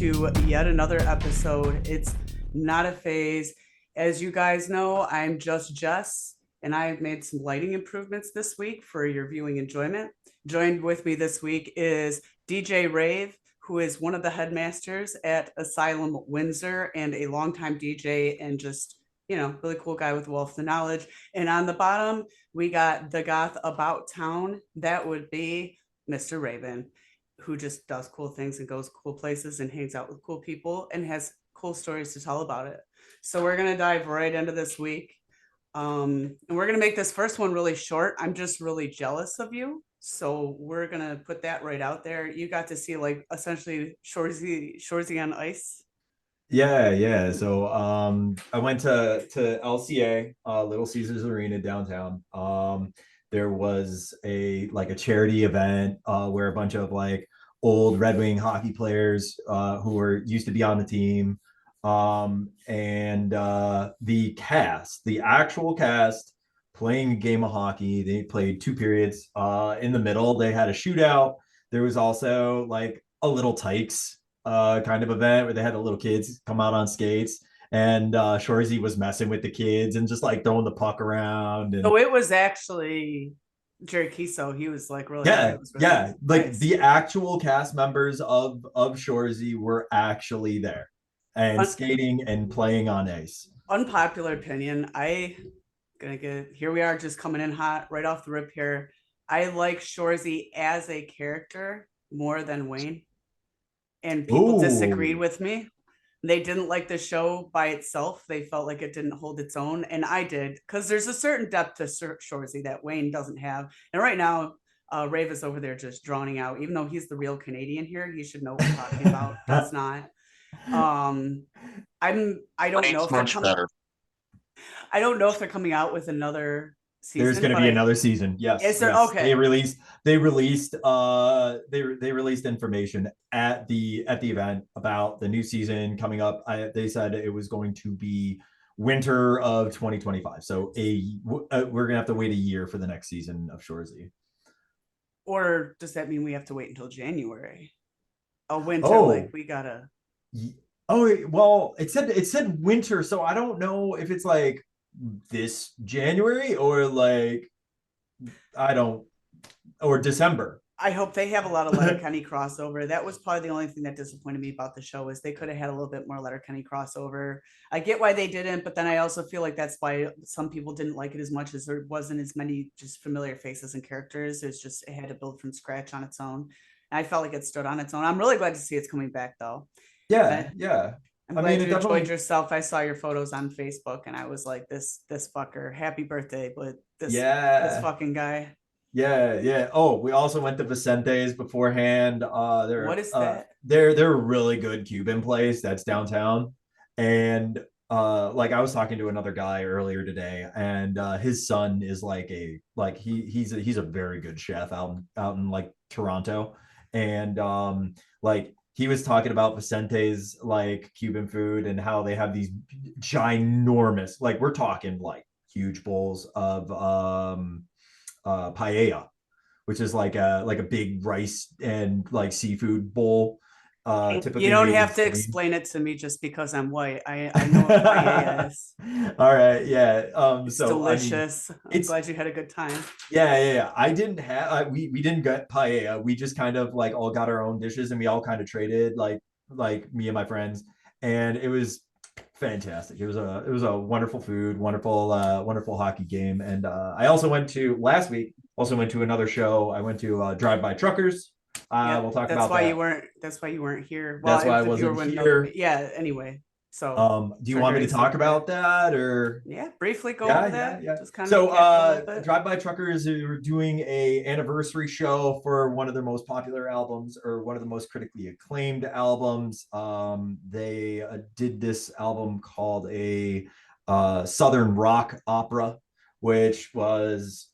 to yet another episode. It's not a phase. As you guys know, I'm JussJess, and I've made some lighting improvements this week for your viewing enjoyment. Joined with me this week is DJ Raev, who is one of the headmasters at Asylum Windsor and a longtime DJ and just, really cool guy with a wealth of knowledge. And on the bottom, we got the goth about town. That would be Mr. Raven, who just does cool things and goes cool places and hangs out with cool people and has cool stories to tell about it. So we're going to dive right into this week. And we're going to make this first one really short. I'm just really jealous of you. So we're going to put that right out there. You got to see like essentially Shoresy on ice. Yeah. So I went to LCA, Little Caesars Arena downtown. There was a charity event where a bunch of like old Red Wing hockey players who were used to be on the team, and the actual cast playing a game of hockey. They played two periods. In the middle, they had a shootout. There was also like a little Tykes kind of event where they had the little kids come out on skates, and Shoresy was messing with the kids and just like throwing the puck around. And So it was actually Jerry Kiso. He was like really, yeah, it was really yeah, like nice. the actual cast members of Shoresy were actually there and skating and playing on ice. Unpopular opinion. Here we are just coming in hot right off the rip here. I like Shoresy as a character more than Wayne. And people disagreed with me. They didn't like the show by itself. They felt like it didn't hold its own. And I did, because there's a certain depth to Shoresy that Wayne doesn't have. And right now, Raev is over there just drowning out. Even though he's the real Canadian here, he should know what we're talking about. Does not. I don't know if they're coming. I don't know if they're coming out with another season. There's going to be another season. Yes. Is there? Yes. Okay. They released information at the event about the new season coming up. They said it was going to be winter of 2025. So we're going to have to wait a year for the next season of Shoresy. Or does that mean we have to wait until January? A winter, like we gotta. Oh well, it said winter, so I don't know if it's like this January or like or December. I hope they have a lot of Letterkenny crossover. That was probably the only thing that disappointed me about the show is they could have had a little bit more Letterkenny crossover. I get why they didn't, but then I also feel like that's why some people didn't like it as much, as there wasn't as many just familiar faces and characters. It had to build from scratch on its own. And I felt like it stood on its own. I'm really glad to see it's coming back though. Yeah. I'm glad you enjoyed yourself. I saw your photos on Facebook and I was like, this fucker, happy birthday, but this fucking guy. Yeah. Oh, we also went to Vicente's beforehand. What is that? They're a really good Cuban place that's downtown. And like I was talking to another guy earlier today, and his son is he's a very good chef out in like Toronto. And like he was talking about Vicente's like Cuban food and how they have these ginormous, like we're talking like huge bowls of paella, which is like a big rice and like seafood bowl. You don't have to explain it to me just because I'm white. I know what paella is. All right, yeah. It's delicious. I'm glad you had a good time. Yeah. I didn't have we didn't get paella. We just kind of like all got our own dishes and we all kind of traded like me and my friends, and it was fantastic. It was a wonderful food, wonderful hockey game. And I also went to last week. Also went to another show. I went to Drive By Truckers. We'll talk about that. That's why you weren't here. Well, that's why I wasn't here. Yeah. Anyway, so do you want me to talk about that or? Yeah, briefly go over that. Yeah. Just kind of Drive By Truckers are doing a anniversary show for one of their most popular albums, or one of the most critically acclaimed albums. They did this album called a Southern rock opera, which was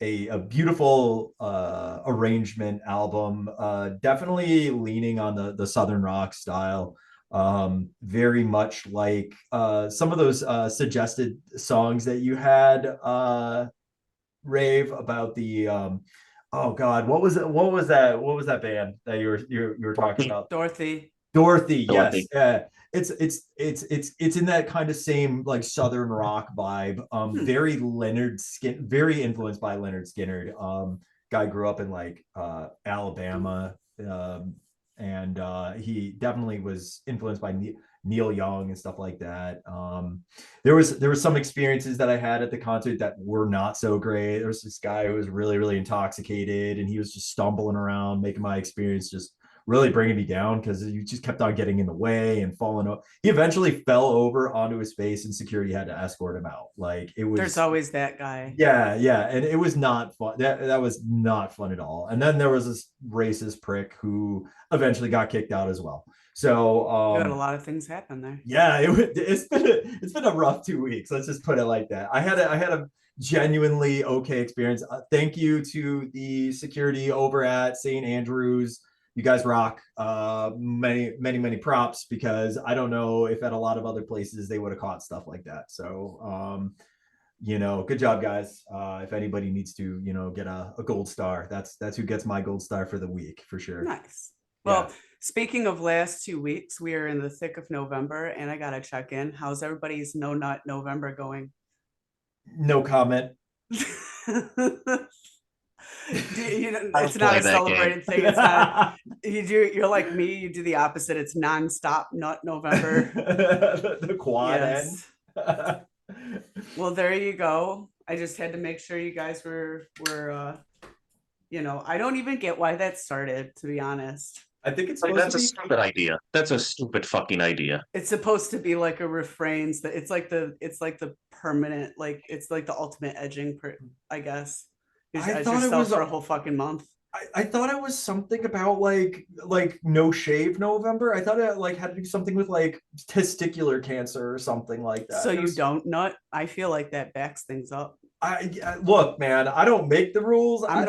a beautiful arrangement album, definitely leaning on the Southern rock style, very much like some of those suggested songs that you had, Raev, about the Oh God, what was it? What was that? What was that band that you were talking about? Dorothy. Dorothy, yes. Dorothy. It's in that kind of same like southern rock vibe. Very very influenced by Leonard Skinner. Guy grew up in like Alabama, and he definitely was influenced by Neil Young and stuff like that. There was some experiences that I had at the concert that were not so great. There was this guy who was really intoxicated, and he was just stumbling around, making my experience just really bringing me down because you just kept on getting in the way and falling over. He eventually fell over onto his face, and security had to escort him out. Like it was. There's always that guy. Yeah, and it was not fun. That was not fun at all. And then there was this racist prick who eventually got kicked out as well. So You had a lot of things happen there. yeah, it's been a rough 2 weeks. Let's just put it like that. I had a genuinely okay experience. Thank you to the security over at St. Andrews. You guys rock. Many props, because I don't know if at a lot of other places they would have caught stuff like that. So good job, guys. If anybody needs to, get a gold star, that's who gets my gold star for the week for sure. Nice. Well, speaking of last 2 weeks, we are in the thick of November, and I gotta check in. How's everybody's No Nut November going? No comment. It's not a celebrated thing. It's not. You're like me. You do the opposite. It's nonstop Nut November. The quad Yes. end. Well, there you go. I just had to make sure you guys were I don't even get why that started, to be honest. I think it's Like, supposed that's a to be. stupid idea. That's a stupid fucking idea. It's supposed to be like a refrains that it's like the permanent, like it's like the ultimate edging, I guess. You just I edge thought it yourself was for a whole fucking month. I thought it was something about like no shave November. I thought it like had to do something with like testicular cancer or something like that. So you don't nut? I feel like that backs things up. I look, man. I don't make the rules. I'm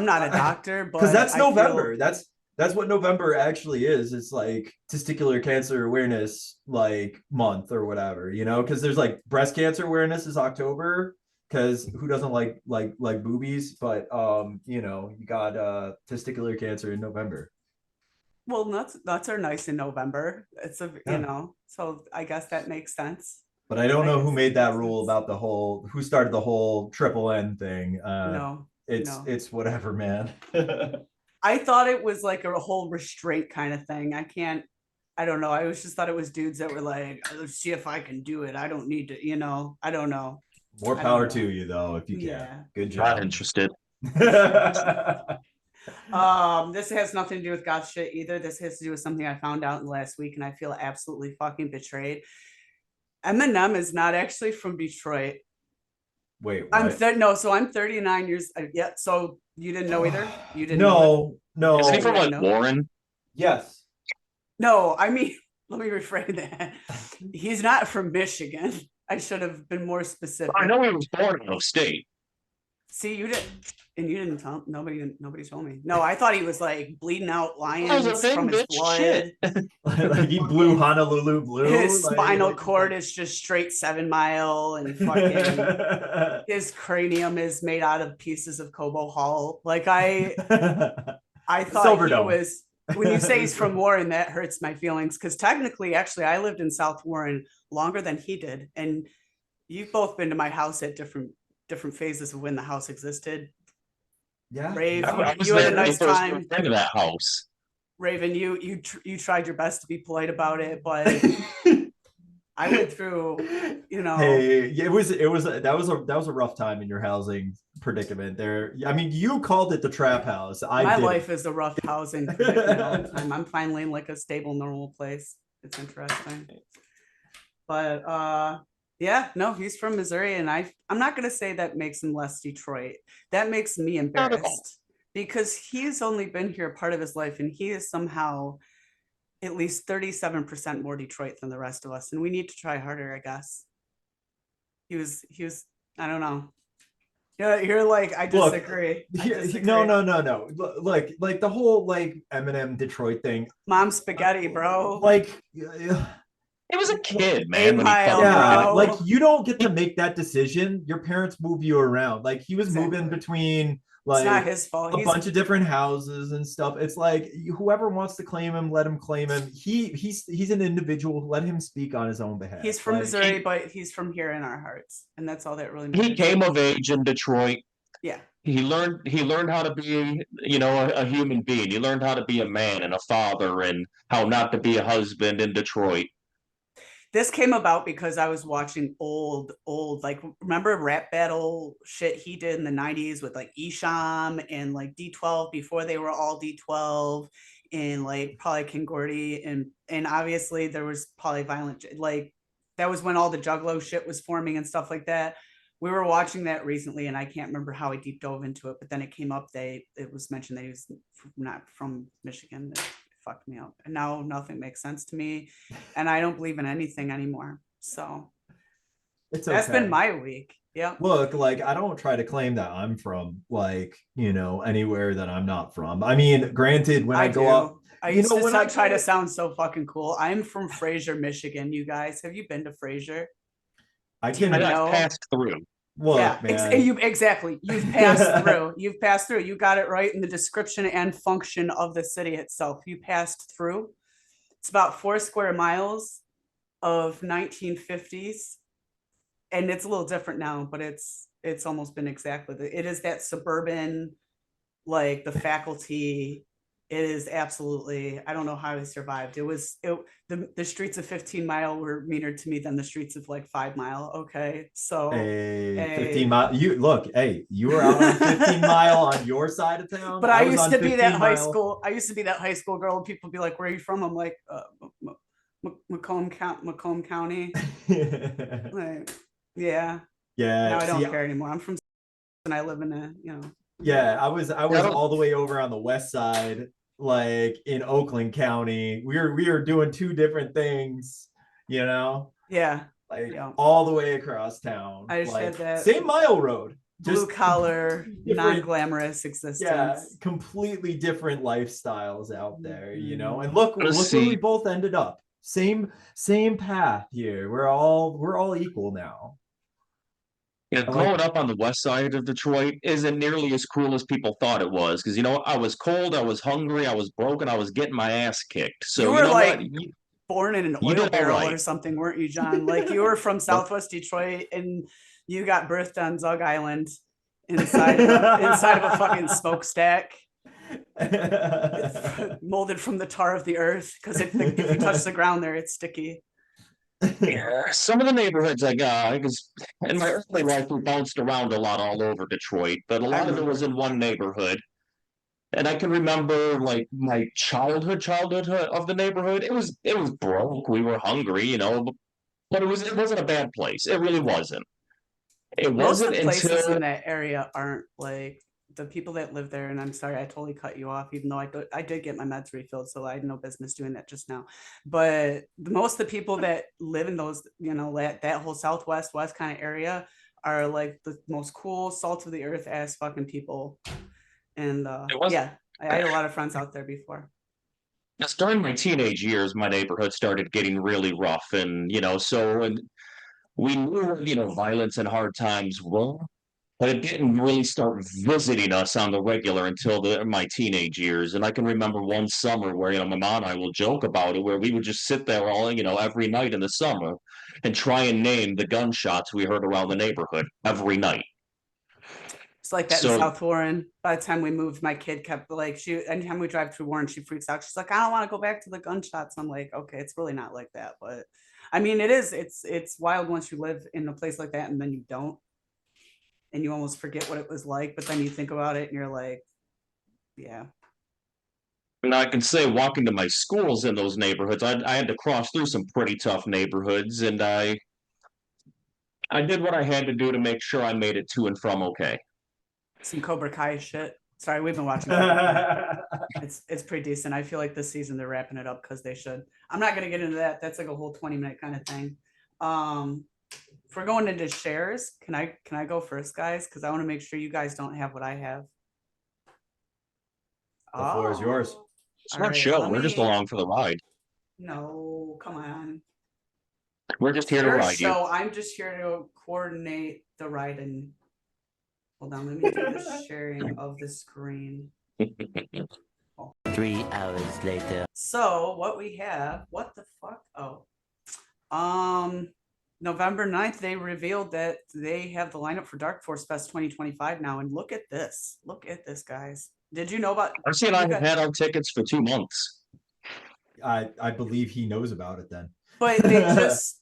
not a doctor, but because that's I November. feel, That's what November actually is. It's like testicular cancer awareness like month or whatever, because there's like breast cancer awareness is October, because who doesn't like boobies, but you got testicular cancer in November. well, nuts are nice in November. It's so I guess that makes sense. But I don't I know guess who that made that makes rule sense. about who started the whole triple N thing. No. It's whatever, man. I thought it was like a whole restraint kind of thing. I don't know. I was just thought it was dudes that were like, let's see if I can do it. I don't need to, I don't know. More I power don't to know. you though, if you can. Yeah. Good Not job. interested. This has nothing to do with goth shit either. This has to do with something I found out in the last week, and I feel absolutely fucking betrayed. Eminem is not actually from Detroit. Wait, what? So I'm 39 years. Yeah. So you didn't know either. You didn't know it? No. Is he from I like know. Warren? Yes. No, I mean, let me rephrase that. He's not from Michigan. I should have been more specific. I know he was born out of state. See, you didn't tell nobody told me. No, I thought he was like bleeding out lions That was a thing, from his bitch. blood. Shit. Like he blew Honolulu blue. His like, spinal cord is just straight 7 Mile, and fucking his cranium is made out of pieces of Cobo Hall. Like I thought Silverdome. he was. When you say he's from Warren, that hurts my feelings, because technically, actually, I lived in South Warren longer than he did, and you've both been to my house at different phases of when the house existed. Yeah. Raev, I was you had a there nice the first time. time to that house. Raven, you tried your best to be polite about it, but I went through, Hey, it was that was a rough time in your housing predicament there. I mean, you called it the trap house. My life is a rough housing predicament all the time. I'm finally in like a stable, normal place. It's interesting. But yeah, no, he's from Missouri, and I'm not gonna say that makes him less Detroit. That makes me Not at all. embarrassed, because he's only been here a part of his life, and he is somehow at least 37% more Detroit than the rest of us, and we need to try harder, I guess. He was I don't know. Yeah, you're like, I Look, disagree. No. Like the whole like Eminem Detroit thing. Mom spaghetti, bro. Like He was a kid, man. When he mile, thought Yeah, bro. like you don't get to make that decision. Your parents move you around. Like he was Exactly. moving between It's not like his fault. a bunch of different houses and stuff. It's like whoever wants to claim him, let him claim him. He's an individual. Let him speak on his own behalf. He's from Like, Missouri, but he's from here in our hearts, and that's all that really he matters. came of age in Detroit. Yeah. He learned how to be, a human being. He learned how to be a man and a father and how not to be a husband in Detroit. This came about because I was watching old, like, remember rap battle shit he did in the 90s with like Isham and like D12 before they were all D12 and like probably King Gordy and obviously there was probably violent, like that was when all the Juggalo shit was forming and stuff like that. We were watching that recently and I can't remember how I deep dove into it, but then it came up, it was mentioned that he was not from Michigan. Fucked me up, and now nothing makes sense to me, and I don't believe in anything anymore. So it's that's okay. been my week. Yeah. Look, like I don't try to claim that I'm from like anywhere that I'm not from. I mean, granted, when I go up, I used to when I try go, to sound so fucking cool. I'm from Fraser, Michigan. You guys, have you been to Fraser? I Do you can know? Passed through. look, man. Exactly. You've passed through. You've passed through. You got it right in the description and function of the city itself. You passed through. It's about 4 square miles of 1950s, and it's a little different now, but it's almost been exactly it is that suburban, like the faculty. It is absolutely, I don't know how I survived. The streets of 15 Mile were meaner to me than the streets of like 5 Mile. Okay, so a 15 mile. You look, hey, you were out on 15 Mile on your side of town. but I was used on to be that 15 high Mile. school. I used to be that high school girl, and people would be like, "Where are you from?" I'm like, Macomb County. Like, yeah. Yeah. Now I don't care anymore. I'm from and I live in a, Yeah, I was all the way over on the west side, like in Oakland County. We were doing two different things, Yeah. like Yeah. all the way across town. I just like had that same mile road. blue collar, non-glamorous existence. Yeah, completely different lifestyles out there, Mm-hmm. And look where we both ended up. Same path here. We're all equal now. Yeah, growing up on the west side of Detroit isn't nearly as cool as people thought it was. Because I was cold, I was hungry, I was broken, I was getting my ass kicked. So you were what? Born in an oil barrel or something, weren't you, John? Like you were from Southwest Detroit and you got birthed on Zug Island inside of a fucking smokestack. Molded from the tar of the earth because if you touch the ground there, it's sticky. Yeah, some of the neighborhoods I got, because in my early life we bounced around a lot all over Detroit, but a lot of it was in one neighborhood. And I can remember like my childhood of the neighborhood. It was broke. We were hungry, but it wasn't a bad place. It really wasn't. It Most wasn't of the places until in that area aren't like the people that live there. And I'm sorry, I totally cut you off, even though I did get my meds refilled, so I had no business doing that just now. But most of the people that live in those, that whole Southwest West kind of area are like the most cool, salt of the earth ass fucking people. And yeah, I had a lot of friends out there before. Yes, during my teenage years, my neighborhood started getting really rough, and we knew violence and hard times were, but it didn't really start visiting us on the regular until my teenage years. And I can remember one summer where my mom and I will joke about it, where we would just sit there all every night in the summer and try and name the gunshots we heard around the neighborhood every night. It's like that in South Warren. By the time we moved, my kid kept like anytime we drive through Warren, she freaks out. She's like, I don't want to go back to the gunshots. I'm like, okay, it's really not like that. But I mean, it's wild once you live in a place like that and then you don't. And you almost forget what it was like, but then you think about it and you're like, yeah. And I can say walking to my schools in those neighborhoods, I had to cross through some pretty tough neighborhoods, and I did what I had to do to make sure I made it to and from okay. Some Cobra Kai shit. Sorry, we've been watching. It's pretty decent. I feel like this season they're wrapping it up because they should. I'm not gonna get into that. That's like a whole 20-minute kind of thing. If we're going into shares, can I go first, guys? Because I want to make sure you guys don't have what I have. The floor is yours. It's not show. We're just along for the ride. No, come on. We're just here to Sure, ride you. so I'm just here to coordinate the ride and hold on, let me do the sharing of the screen. 3 hours later. So what we have, what the fuck? Oh, November 9th, they revealed that they have the lineup for DarkForceFest 2025 now. And look at this. Look at this, guys. Did you know about RC and I you have got- had our tickets for 2 months. I believe he knows about it then. but they just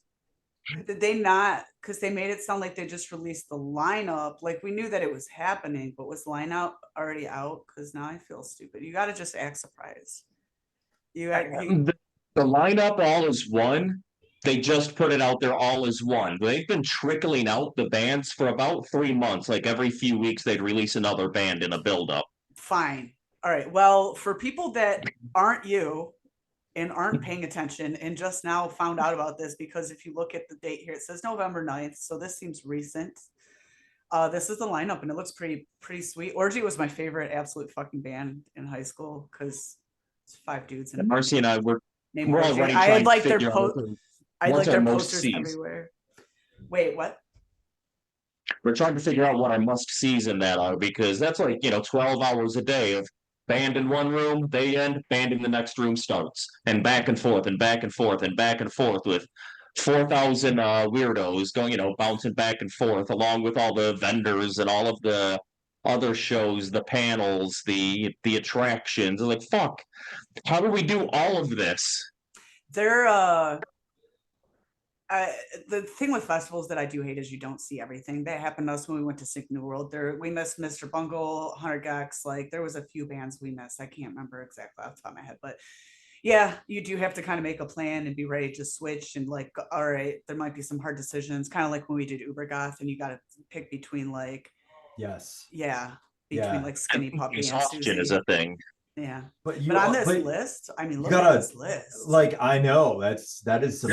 did they not, because they made it sound like they just released the lineup. Like we knew that it was happening, but was lineup already out? Because now I feel stupid. You got to just act surprised. The lineup all is one. They just put it out there all as one. They've been trickling out the bands for about 3 months. Like every few weeks, they'd release another band in a build-up. Fine. All right. Well, for people that aren't you and aren't paying attention and just now found out about this, because if you look at the date here, it says November 9th. So this seems recent. This is the lineup and it looks pretty sweet. Orgy was my favorite absolute fucking band in high school because it's 5 dudes and Marcy and I were named we're Orgy. already I trying had to like their figure out I what's like our their most posters sees. everywhere. Wait, what? We're trying to figure out what our must-sees in that are, because that's like, 12 hours a day of band in one room, they end, band in the next room starts, and back and forth and back and forth and back and forth with 4,000 weirdos going, bouncing back and forth, along with all the vendors and all of the other shows, the panels, the attractions. Like, fuck, how do we do all of this? They're the thing with festivals that I do hate is you don't see everything. That happened to us when we went to Sync New World. We missed Mr. Bungle, Hunter Gex. Like there was a few bands we missed. I can't remember exactly off the top of my head, but yeah, you do have to kind of make a plan and be ready to switch and like, all right, there might be some hard decisions, kind of like when we did Uber Goth and you got to pick between like, Yes. yeah, between like Skinny Puppy and Exhaustion Susie. is a thing. Yeah, But on this list, I mean, look gotta, at this list. Like, I know that is some.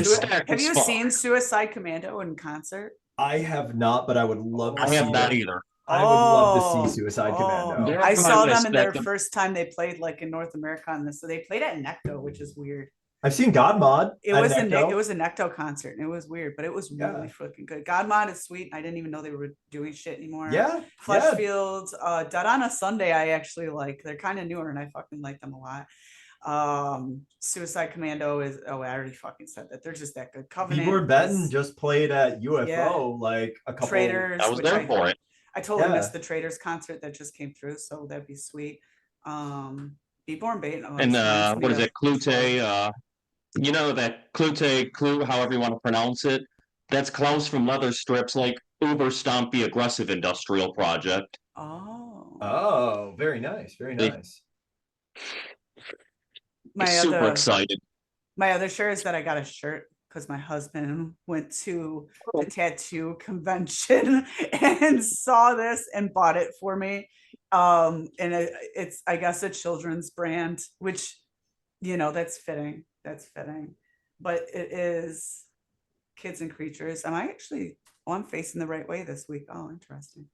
Have you seen Suicide Commando in concert? I have not, but I would love to I see have not that. either. I would love to see Suicide Oh. Commando. I saw them in their the- first time they played like in North America on this. So they played at Necto, which is weird. I've seen God Mod. It was a Necto concert and it was weird, but it was really fucking good. God Mod is sweet. I didn't even know they were doing shit anymore. Yeah. Flesh Fields, Dead on a Sunday, I actually like. They're kind of newer and I fucking like them a lot. Suicide Commando is I already fucking said that. They're just that good. Covenant. Keyboard Benton just played at UFO like a couple. Traders. I was there for it. I totally missed the Traders concert that just came through, so that'd be sweet. Be Born Bait. And what is it? Clute, that Clue, however you want to pronounce it. That's Klaus from Leather Strips, like Uber Stompy Aggressive Industrial Project. Oh, very nice. Very nice. Super excited. My other shirt is that I got a shirt because my husband went to the tattoo convention and saw this and bought it for me. And it's I guess a children's brand, which that's fitting. But it is Kids and Creatures. I'm facing the right way this week. Oh, interesting.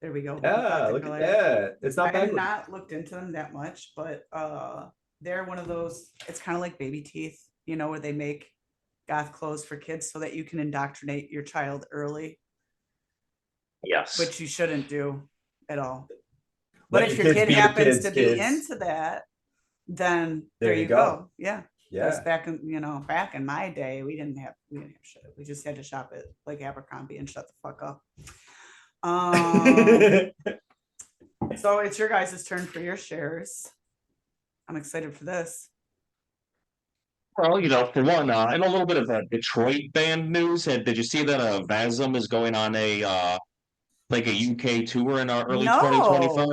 There we go. Yeah, look at that. It's not bad. I have not looked into them that much, but they're one of those, it's kind of like Baby Teeth, where they make goth clothes for kids so that you can indoctrinate your child early. Yes. Which you shouldn't do at all. But if your kid happens to be into that, then there you go. Yeah. Yeah. Back in my day, we didn't have shit. We just had to shop at like Abercrombie and shut the fuck up. So it's your guys' turn for your shares. I'm excited for this. Well, for one, and a little bit of Detroit band news. Did you see that Vazum is going on a UK tour in early 2025?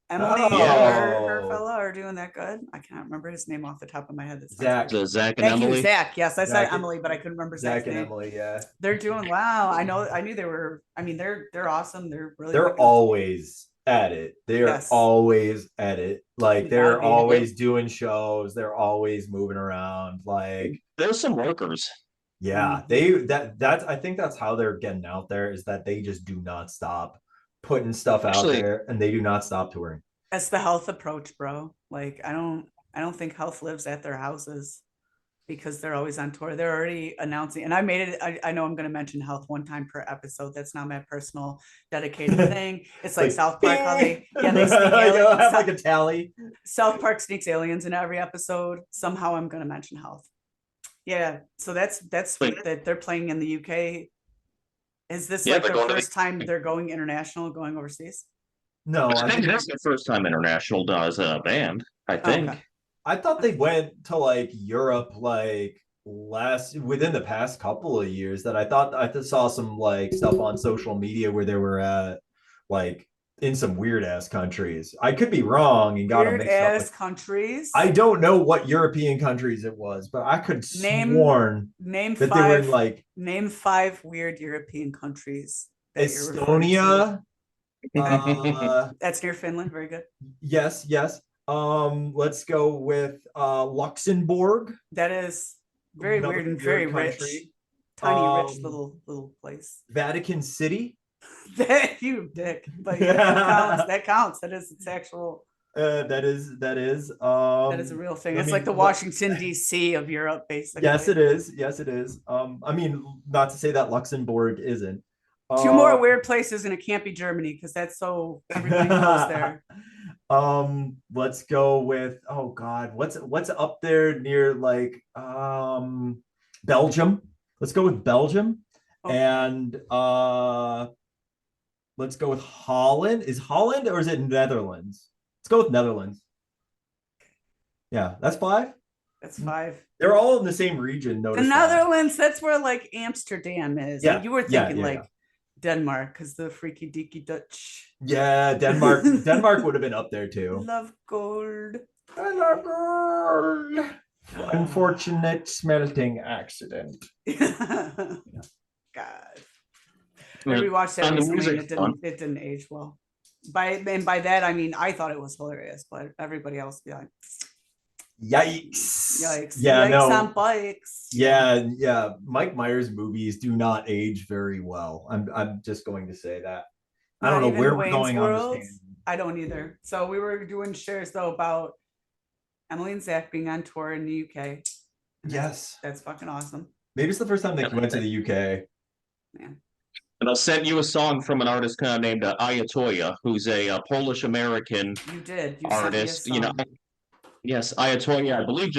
Emily and her fella are doing that good. I can't remember his name off the top of my head. Zach and Thank Emily. You, Zach. Yes, I said Emily, but I couldn't remember Zach's name. Emily, yeah. They're doing wow. I knew they were. I mean, they're awesome. They're always at it. They're always at it. Like they're always doing shows. They're always moving around. Like there's some workers. Yeah, that's I think that's how they're getting out there, is that they just do not stop putting stuff out there and they do not stop touring. That's the health approach, bro. Like I don't think health lives at their houses. because they're always on tour. They're already announcing, and I made it. I know I'm going to mention health one time per episode. That's not my personal dedicated thing. It's like South Park, how they sneak aliens. have like a tally. South Park sneaks aliens in every episode. Somehow I'm going to mention health. Yeah, so that's sweet that they're playing in the UK. Is this like their first time they're going international, going overseas? No, I think that's the first time international does a band. I think. Okay. I thought they went to like Europe like within the past couple of years. That I saw some like stuff on social media where they were at like in some weird ass countries. I could be wrong and got them mixed up with countries. I don't know what European countries it was, but I could sworn name that five, they were in like name 5 weird European countries. Estonia. That's near Finland. Very good. Yes. Let's go with Luxembourg. That is very weird and very rich. Tiny rich little place. Vatican City. That you dick, but yeah, that counts. That is its actual. That is that is a real thing. It's like the Washington D.C. of Europe, basically. Yes, it is. I mean, not to say that Luxembourg isn't. 2 more weird places, and it can't be Germany because that's so everybody goes there. Let's go with what's up there near like Belgium. Let's go with Belgium. Okay. And let's go with Holland. Is Holland or is it Netherlands? Let's go with Netherlands. Yeah, that's 5. That's 5. They're all in the same region. The Netherlands, that's where like Amsterdam is. Yeah, you were thinking like Denmark because the freaky deaky Dutch. Yeah, Denmark. Denmark would have been up there too. Love gold. I love gold. Unfortunate smelting accident. God. We watched that recently. It didn't age well. By that I mean I thought it was hilarious, but everybody else be like, yikes. Yeah, yikes on bikes. Yeah. Mike Myers movies do not age very well. I'm just going to say that. I don't know where we're going on this. I don't either. So we were doing shares though about Emily and Zach being on tour in the UK. Yes. That's fucking awesome. Maybe it's the first time they went to the UK. Man. And I'll send you a song from an artist named I Ya Toyah, who's a Polish American artist. You know, yes, I Ya Toyah, I believe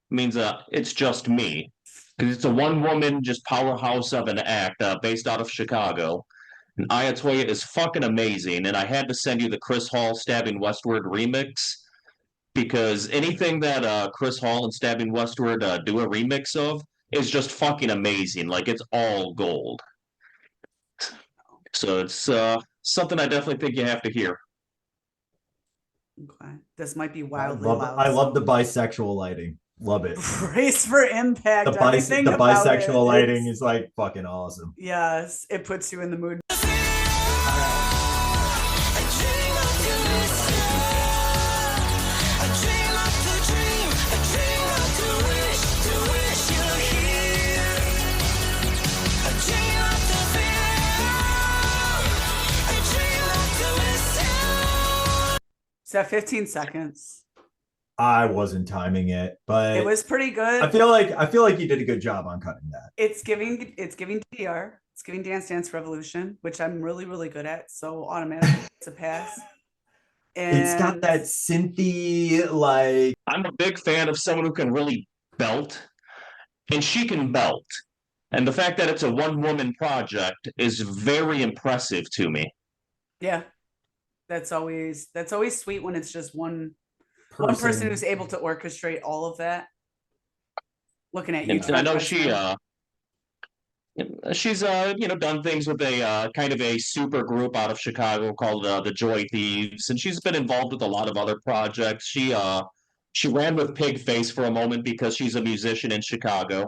means it's just me, because it's a one-woman just powerhouse of an act based out of Chicago. And I Ya Toyah is fucking amazing, and I had to send you the Chris Hall Stabbing Westward remix, because anything that Chris Hall and Stabbing Westward do a remix of is just fucking amazing. Like, it's all gold. So it's something I definitely think you have to hear. Okay. This might be wildly loud. I love the bisexual lighting. Love it. Brace for impact. The bisexual lighting is like fucking awesome. Yes, it puts you in the mood. Is that 15 seconds? I wasn't timing it, but it was pretty good. I feel like you did a good job on cutting that. It's giving DR. It's giving Dance Dance Revolution, which I'm really, really good at. So automatically it's a pass. And it's got that synthy, like, I'm a big fan of someone who can really belt, and she can belt. And the fact that it's a one-woman project is very impressive to me. Yeah. That's always sweet when it's just one person who's able to orchestrate all of that. Looking at you. I know she's done things with a kind of a super group out of Chicago called the Joy Thieves, and she's been involved with a lot of other projects. She ran with Pigface for a moment because she's a musician in Chicago.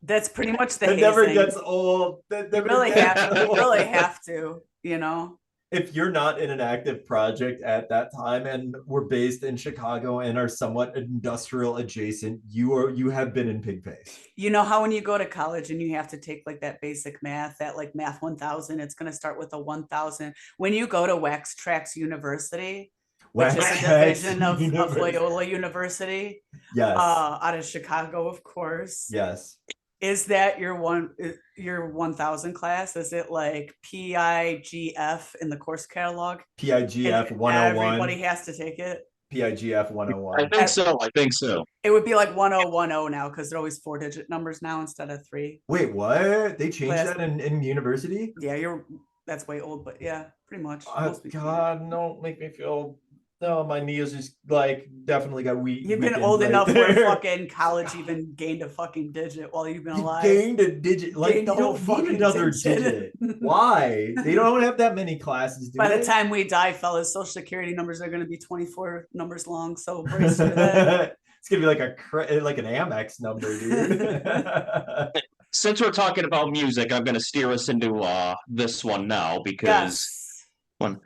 That's pretty much the hazing. It never gets old. You really have to, you know. If you're not in an active project at that time and we're based in Chicago and are somewhat industrial adjacent, you have been in Pigface. You know how when you go to college and you have to take like that basic math, that like math 1000, it's going to start with a 1000. When you go to Wax Trax University, which is a Trax division of University. Loyola University, Yes. out of Chicago, of course. Yes. Is that your 1000 class? Is it like PIGF in the course catalog? PIGF And 101. everybody has to take it. PIGF I 101. think so. I think so. It would be like 1010 now because they're always 4-digit numbers now instead of 3. Wait, what? They changed Class- that in university? Yeah, that's way old, but yeah, pretty much. Most people do. God, don't make me feel. No, my knee is just like definitely got weak. You've been old enough where fucking college even gained a fucking digit while you've been alive. Gained a digit. Like, Gained you a whole don't need fucking another digit. digit. Why? They don't have that many classes, do By they? the time we die, fellas, social security numbers are going to be 24 numbers long. So brace for that. It's gonna be like an Amex number, dude. Since we're talking about music, I'm going to steer us into this one now because Yes.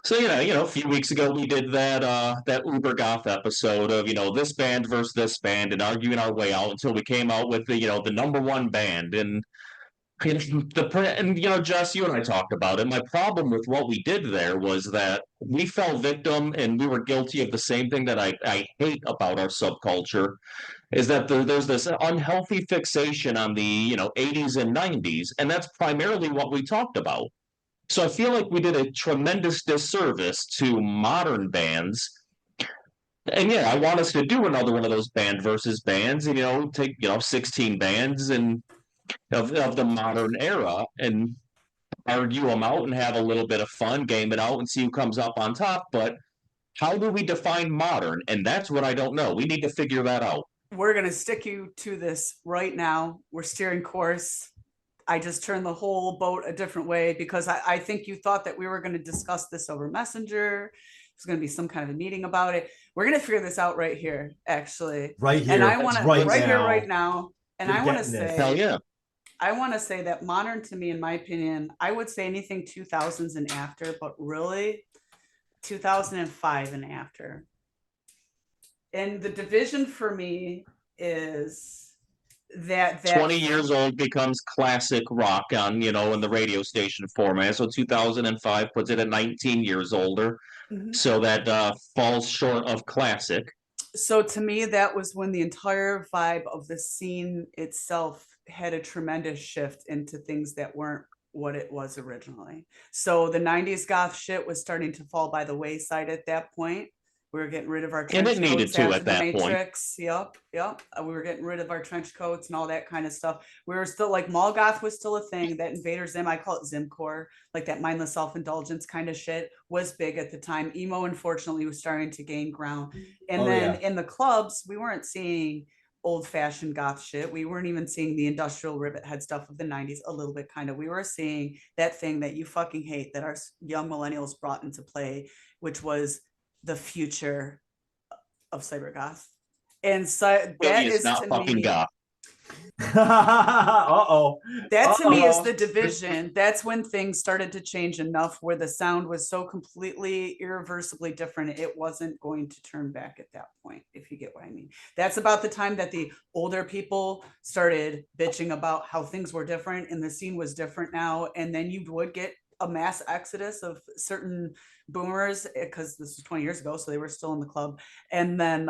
so a few weeks ago we did that Uber Goth episode of this band versus this band and arguing our way out until we came out with the number one band and Jess, you and I talked about it. My problem with what we did there was that we fell victim and we were guilty of the same thing that I hate about our subculture is that there's this unhealthy fixation on the 80s and 90s, and that's primarily what we talked about. So I feel like we did a tremendous disservice to modern bands. And yeah, I want us to do another one of those band versus bands, and take 16 bands and of the modern era and argue them out and have a little bit of fun, game it out and see who comes up on top. But how do we define modern? And that's what I don't know. We need to figure that out. We're going to stick you to this right now. We're steering course. I just turned the whole boat a different way because I think you thought that we were going to discuss this over Messenger. There's going to be some kind of a meeting about it. We're going to figure this out right here, actually. Right here. And I want to right here, right now. And You're I want to getting this. say, Hell yeah. I want to say that modern to me, in my opinion, I would say anything 2000s and after, but really 2005 and after. And the division for me is that 20 years old becomes classic rock on, in the radio station format. So 2005 puts it at 19 years older. Mhm. So that falls short of classic. So to me, that was when the entire vibe of the scene itself had a tremendous shift into things that weren't what it was originally. So the 90s goth shit was starting to fall by the wayside at that point. We were getting rid of our trench And it needed coats to after at the that point. Matrix. Yep. We were getting rid of our trench coats and all that kind of stuff. We were still like mall goth was still a thing. That Invader Zim, I call it Zimcore, like that mindless self-indulgence kind of shit was big at the time. Emo, unfortunately, was starting to gain ground. And then in the clubs, we weren't seeing old-fashioned goth shit. We weren't even seeing the industrial rivet head stuff of the 90s a little bit kind of. We were seeing that thing that you fucking hate that our young millennials brought into play, which was the future of cyber goth. And so that is not to fucking me, goth. that to me is the division. That's when things started to change enough where the sound was so completely irreversibly different. It wasn't going to turn back at that point, if you get what I mean. That's about the time that the older people started bitching about how things were different and the scene was different now. And then you would get a mass exodus of certain boomers because this was 20 years ago, so they were still in the club. And then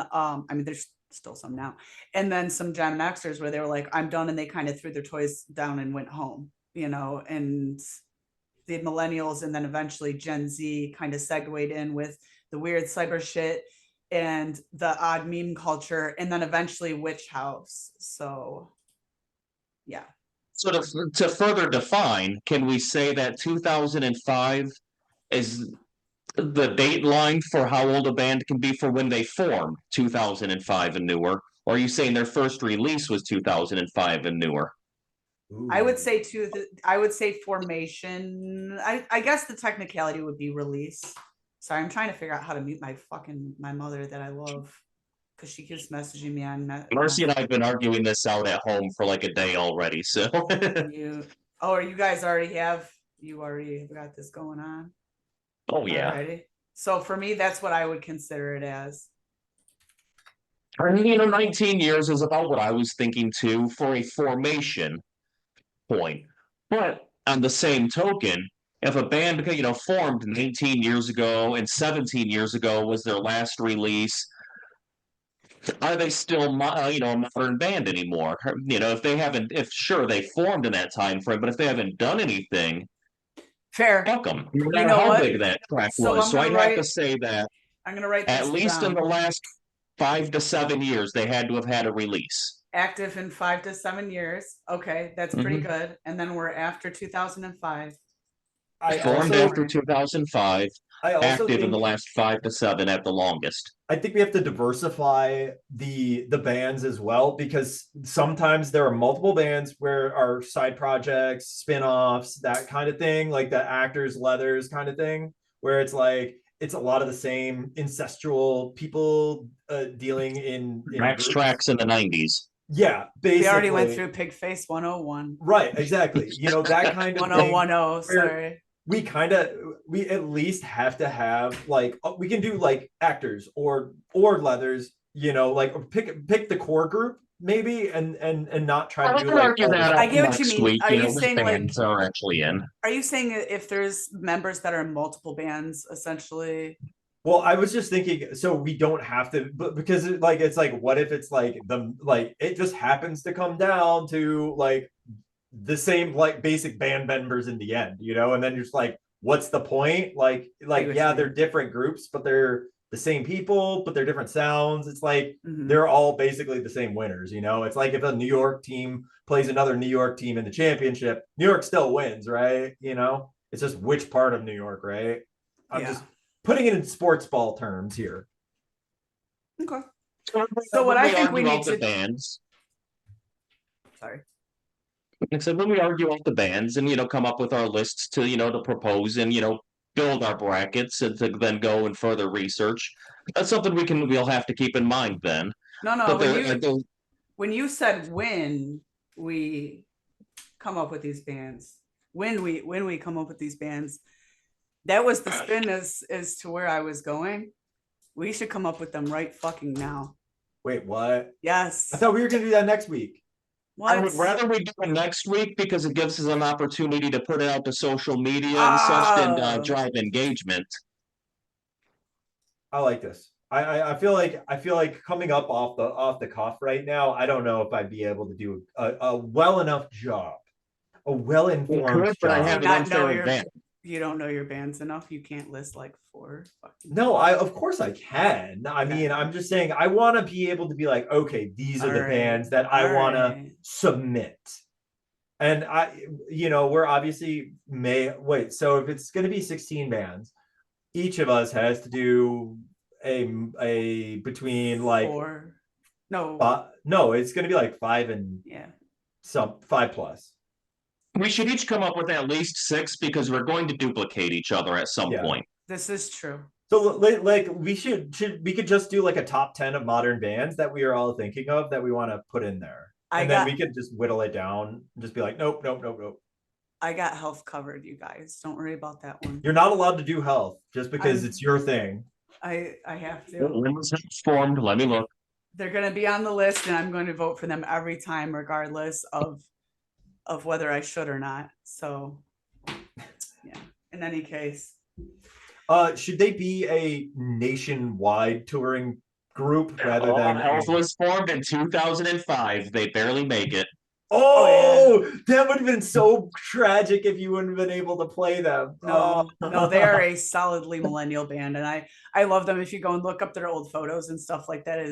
there's still some now, and then some Gen Xers where they were like, I'm done, and they kind of threw their toys down and went home, and the millennials, and then eventually Gen Z kind of segued in with the weird cyber shit and the odd meme culture, and then eventually Witch House. So yeah. So to further define, can we say that 2005 is the date line for how old a band can be for when they formed, 2005 and newer? Or are you saying their first release was 2005 and newer? I would say formation. I guess the technicality would be release. Sorry, I'm trying to figure out how to mute my mother that I love, because she keeps messaging me on Mercy and I have been arguing this out at home for like a day already. So you guys already have got this going on? Oh yeah. Alrighty. So for me, that's what I would consider it as. 19 years is about what I was thinking too for a formation point. But on the same token, if a band, formed 19 years ago and 17 years ago was their last release, are they still, a modern band anymore? If they haven't, if sure they formed in that time frame, but if they haven't done anything, Fair. fuck them. No You matter know how what? big that track So was. I'm So gonna I'd have to write. say that I'm gonna write at this least in down. the last 5 to 7 years, they had to have had a release. Active in 5 to 7 years. Okay, that's pretty Mhm. good. And then we're after 2005. I Formed also after 2005, I also active in the think last 5 to 7 at the longest. I think we have to diversify the bands as well, because sometimes there are multiple bands where are side projects, spin-offs, that kind of thing, like the actors, leathers kind of thing, where it's like it's a lot of the same incestual people dealing in Wax groups. Trax in the 90s. Yeah, We already went basically. through Pigface 101. Right, exactly. That kind of thing. 1010, sorry. We at least have to have like we can do like actors or leathers, like pick the core group maybe, and not try to do like argue all that I get what you next mean. week. Are you Which saying like bands are actually in? are you saying if there's members that are in multiple bands essentially? Well, I was just thinking, so we don't have to, but because it's like, what if it's like it just happens to come down to like the same like basic band members in the end, and then you're just like, what's the point? Yeah, they're different groups, but they're the same people, but they're different sounds. It's like they're all basically the same winners. It's like if a New York team plays another New York team in the championship, New York still wins, right? It's just which part of New York, right? I'm just putting it in sports ball terms here. Okay. So what I think we need to bands. Sorry. Except when we argue out the bands and come up with our lists to propose and build our brackets and to then go and further research. That's something we'll have to keep in mind then. No, But when you said when we come up with these bands, when we come up with these bands, that was the spin as to where I was going. We should come up with them right fucking now. Wait, what? Yes. I thought we were gonna do that next week. What? I would rather we do it next week because it gives us an opportunity to put it out to social media and such and drive engagement. I like this. I feel like coming up off the cuff right now. I don't know if I'd be able to do a well enough job, a well informed job. You don't know your bands enough. You can't list like 4 fucking. No, of course I can. I mean, I'm just saying I want to be able to be like, okay, these are the bands that I want to submit. And we're obviously so if it's going to be 16 bands, each of us has to do a between like 4. No. No, it's going to be like 5 and 5 plus. We should each come up with at least 6 because we're going to duplicate each other at some point. This is true. So like we could just do like a top 10 of modern bands that we are all thinking of that we want to put in there. Then we could just whittle it down and just be like, nope. I got health covered, you guys. Don't worry about that one. You're not allowed to do health just because it's your thing. I have to. When was it formed? Let me look. They're going to be on the list and I'm going to vote for them every time, regardless of whether I should or not. So yeah, in any case. Should they be a nationwide touring group rather than Health was formed in 2005. They barely make it. That would have been so tragic if you wouldn't have been able to play them. No, they are a solidly millennial band, and I love them. If you go and look up their old photos and stuff like that,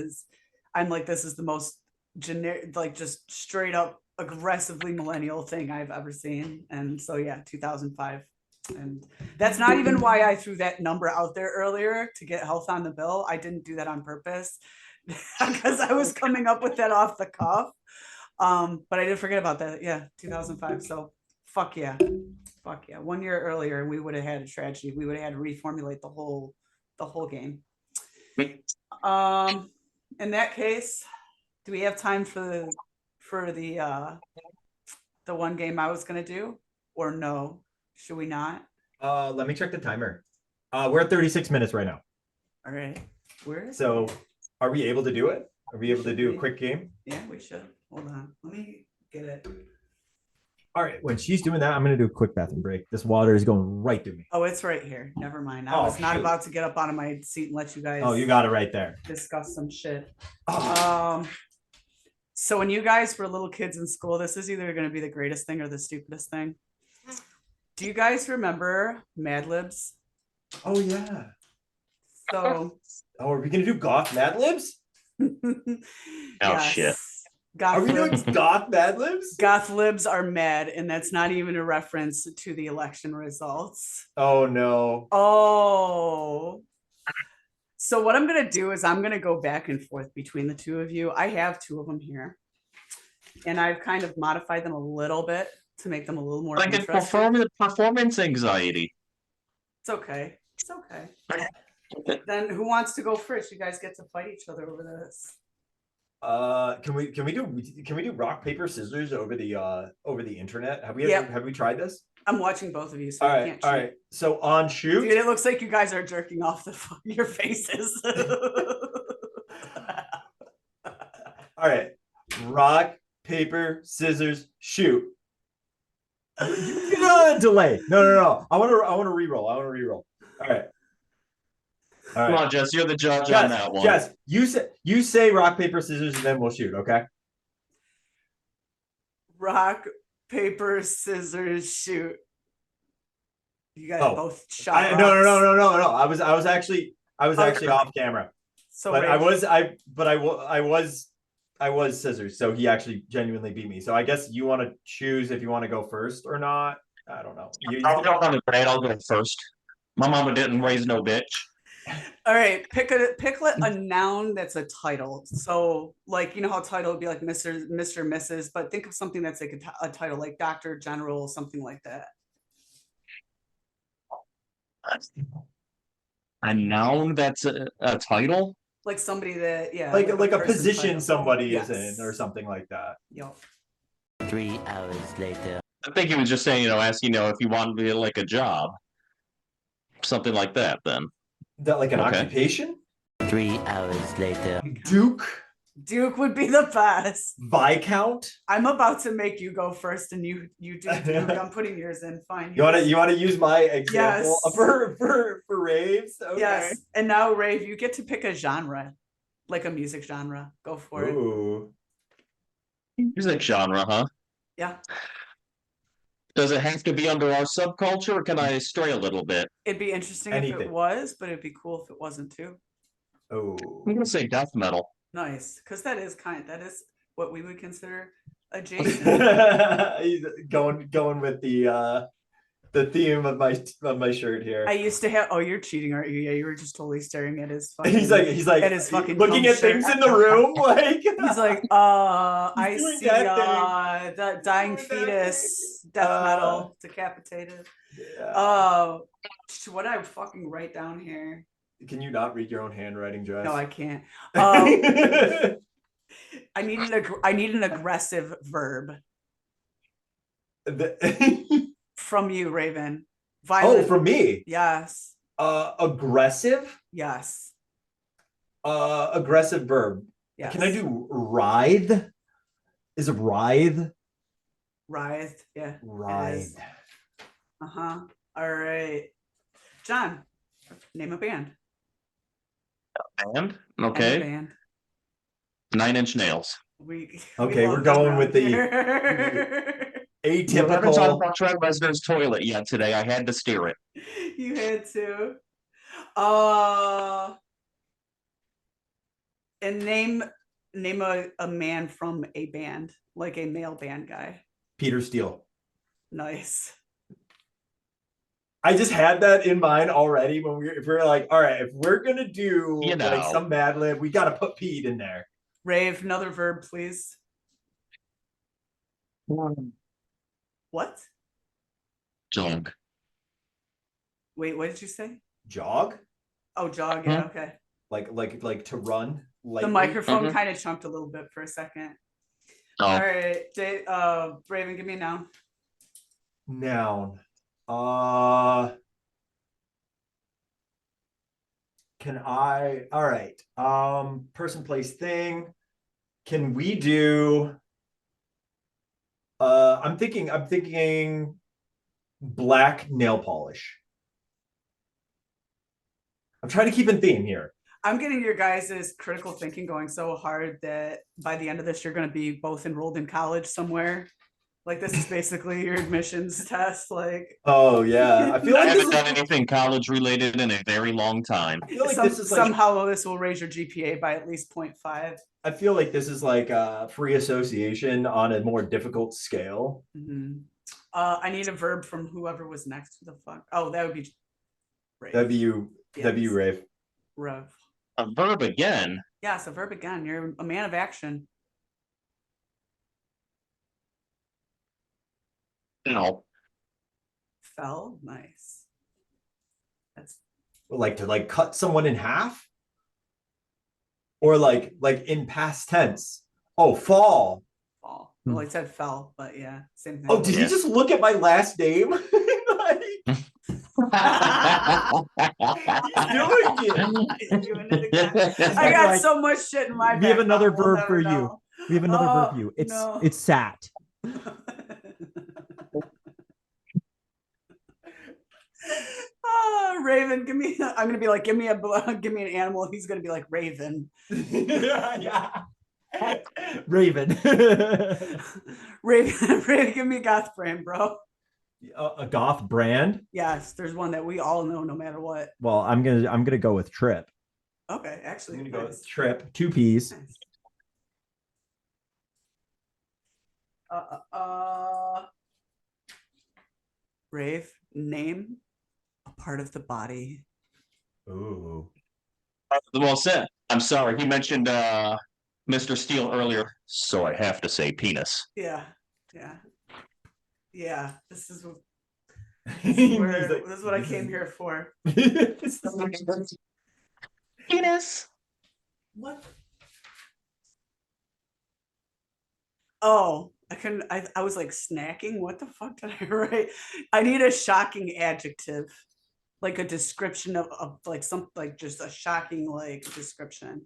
I'm like, this is the most generic, like just straight up aggressively millennial thing I've ever seen. And so 2005. And that's not even why I threw that number out there earlier to get health on the bill. I didn't do that on purpose because I was coming up with that off the cuff. But I did forget about that. 2005. So fuck yeah. 1 year earlier, we would have had a tragedy. We would have had to reformulate the whole game. In that case, do we have time for the one game I was gonna do, or no? Should we not? Let me check the timer. We're at 36 minutes right now. All right. Are we able to do it? Are we able to do a quick game? Yeah, we should. Hold on. Let me get it. All right, when she's doing that, I'm gonna do a quick bathroom break. This water is going right through me. Oh, it's right here. Never mind. I Oh, was not shoot. about to get up out of my seat and let you guys Oh, you got it right there. discuss some shit. Oh. So when you guys were little kids in school, this is either going to be the greatest thing or the stupidest thing. Do you guys remember Mad Libs? Oh yeah. So Oh, are we gonna do goth Mad Libs? Shit. Are we doing goth Mad Libs? Gothlibs are mad, and that's not even a reference to the election results. Oh no. Oh. So what I'm going to do is I'm going to go back and forth between the two of you. I have two of them here, and I've kind of modified them a little bit to make them a little more Like a interesting. performance anxiety. It's okay. It's okay. Then who wants to go first? You guys get to fight each other over this. Can we do rock paper scissors over the internet? Have we Yep. have we tried this? I'm watching both of you, so All I right, can't all cheat. right. So on shoot. Dude, it looks like you guys are jerking off your faces. All right. Rock, paper, scissors, shoot. Delay. No. I want to re-roll. All right. Come on, Jess, you're the judge on that one. Jess, you say rock, paper, scissors, and then we'll shoot, okay? Rock, paper, scissors, shoot. You guys both shot. No. I was actually off camera. So but I was scissors, so he actually genuinely beat me. So I guess you want to choose if you want to go first or not. I don't know. I'll go on the grade. I'll go first. My mama didn't raise no bitch. All right, pick a noun that's a title. So, like, you know how title would be like Mr., Mrs., but think of something that's like a title, like Doctor, General, something like that. A noun that's a title? Like somebody that, yeah. Like a person position title. somebody Yes. is in or something like that. Yep. 3 hours later. I think he was just saying, asking, if you wanted to be like a job. Something like that, then. That like an Okay. occupation? 3 hours later. Duke? Duke would be the best. Viscount? I'm about to make you go first, and you do Duke. I'm putting yours in. Fine. You wanna use my example Yes. for raves? Okay. Yes. And now, Raev, you get to pick a genre, like a music genre. Go for it. Ooh. Music genre, huh? Yeah. Does it have to be under our subculture, or can I stray a little bit? It'd be interesting if Anything. it was, but it'd be cool if it wasn't too. Oh. I'm gonna say death metal. Nice, because that is what we would consider adjacent. He's going with the theme of my shirt here. I used to have. Oh, you're cheating, aren't you? Yeah, you were just totally staring at his fucking. He's like at his fucking looking cum at things shirt. in the room like He's like, I doing see that the dying Doing that fetus, death metal, decapitated. Yeah. What I fucking write down here? Can you not read your own handwriting, Jess? No, I can't. I need an aggressive verb from you, Raven. Violent. Oh, from me? Yes. Aggressive? Yes. Aggressive verb. Yes. Can I do writhe? Is it writhe? Writhed? Yeah. Writhe. Uh-huh. All right. John, name a band. Band? Name a Okay. band. 9 Inch Nails. Okay, we're love going them with the We haven't talked atypical. about Trent Reznor's toilet yet today. I had to steer it. You had to. And name a man from a band, like a male band guy. Peter Steele. Nice. I just had that in mind already when if we were like, all right, if we're gonna do like some Mad Lib, we gotta put Pete in there. Raev, another verb, please. What? Jog. Wait, what did you say? Jog? Oh, jog. Yeah, okay. Like to run. The microphone kind of chunked a little bit for a second. Oh. All right, Raven, give me a noun. Noun. Can I? All right. Person, place, thing. Can we do? I'm thinking black nail polish. I'm trying to keep in theme here. I'm getting your guys' critical thinking going so hard that by the end of this, you're going to be both enrolled in college somewhere. Like this is basically your admissions test. Like, Oh yeah, I feel I like haven't done anything college related in a very long time. I feel like this is like somehow this will raise your GPA by at least 0.5. I feel like this is like free association on a more difficult scale. Mm-hmm. I need a verb from whoever was next. Who the fuck? Oh, that would be Raev. That'd be you. Yes. That'd be you, Raev. Raev. A verb again. Yes, a verb again. You're a man of action. No. Fell. Nice. That's Like to like cut someone in half, or like in past tense. Oh, fall. fall. Well, I said fell, but yeah, same thing. Oh, did he just look at my last name? Like, He's doing it again. I got so much shit in my back. We have another we'll verb never for know. you. We have another verb for you. It's no. it's sat. Raven, give me. I'm gonna be like, give me an animal. He's gonna be like Raven. yeah. Raven. Raven, give me a goth brand, bro. A goth brand. Yes, there's one that we all know, no matter what. Well, I'm gonna go with Trip. Okay, actually, I'm gonna go nice. with Trip. 2 P's. Nice. Raev, name a part of the body. Ooh. Well said. I'm sorry. He mentioned Mr. Steele earlier, so I have to say penis. Yeah. This is He's where, like, this is what I came here for. Penis. What? Oh, I couldn't. I was like snacking. What the fuck did I write? I need a shocking adjective, like a description of like something, like just a shocking like description.